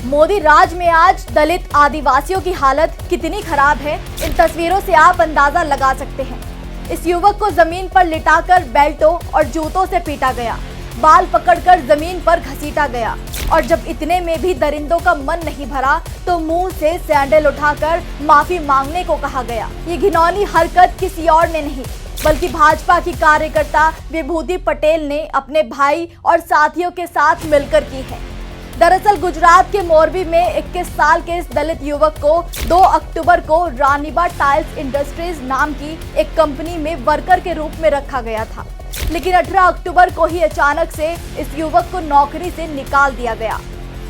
मोदी राज में आज दलित आदिवासियों की हालत कितनी खराब है, इन तस्वीरों से आप अंदाजा लगा सकते हैं। इस युवक को जमीन पर लिटाकर बेल्टों और जूतों से पीटा गया, बाल पकड़कर जमीन पर घसीटा गया और जब इतने में भी दरिंदों का मन नहीं भरा तो मुंह से सैंडल उठाकर माफी मांगने को कहा गया। ये घिनौनी हरकत किसी और ने नहीं बल्कि भाजपा की कार्यकर्ता विभूति पटेल ने अपने भाई और साथियों के साथ मिलकर की है। दरअसल गुजरात के मोरबी में 21 साल के इस दलित युवक को 2 अक्टूबर को रानीबा टाइल्स इंडस्ट्रीज नाम की एक कंपनी में वर्कर के रूप में रखा गया था, लेकिन 18 अक्टूबर को ही अचानक से इस युवक को नौकरी से निकाल दिया गया।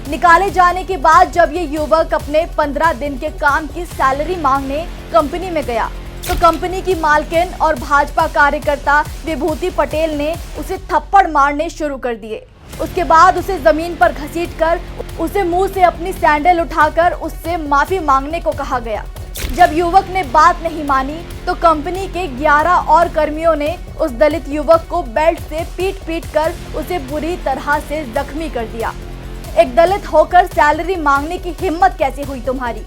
निकाले जाने के बाद जब ये युवक अपने 15 दिन के काम की सैलरी मांगने कंपनी में गया तो कंपनी की मालकिन और भाजपा कार्यकर्ता विभूति पटेल ने उसे थप्पड़ मारने शुरू कर दिए। उसके बाद उसे जमीन पर घसीटकर उसे मुंह से अपनी सैंडल उठाकर उससे माफी मांगने को कहा गया। जब युवक ने बात नहीं मानी तो कंपनी के 11 और कर्मियों ने उस दलित युवक को बेल्ट से पीट कर उसे बुरी तरह से जख्मी कर दिया। एक दलित होकर सैलरी मांगने की हिम्मत कैसे हुई तुम्हारी?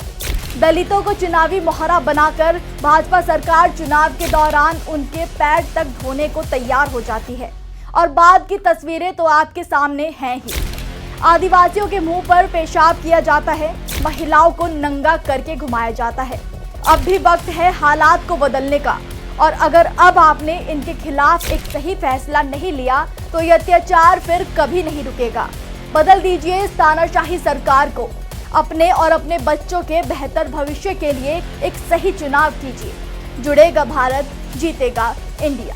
दलितों को चुनावी मोहरा बनाकर भाजपा सरकार चुनाव के दौरान उनके पैर तक धोने को तैयार हो जाती है और बाद की तस्वीरें तो आपके सामने हैं ही। आदिवासियों के मुंह पर पेशाब किया जाता है, महिलाओं को नंगा करके घुमाया जाता है। अब भी वक्त है हालात को बदलने का और अगर अब आपने इनके खिलाफ एक सही फैसला नहीं लिया तो ये अत्याचार फिर कभी नहीं रुकेगा। बदल दीजिए इस तानाशाही सरकार को। अपने और अपने बच्चों के बेहतर भविष्य के लिए एक सही चुनाव कीजिए। जुड़ेगा भारत, जीतेगा इंडिया।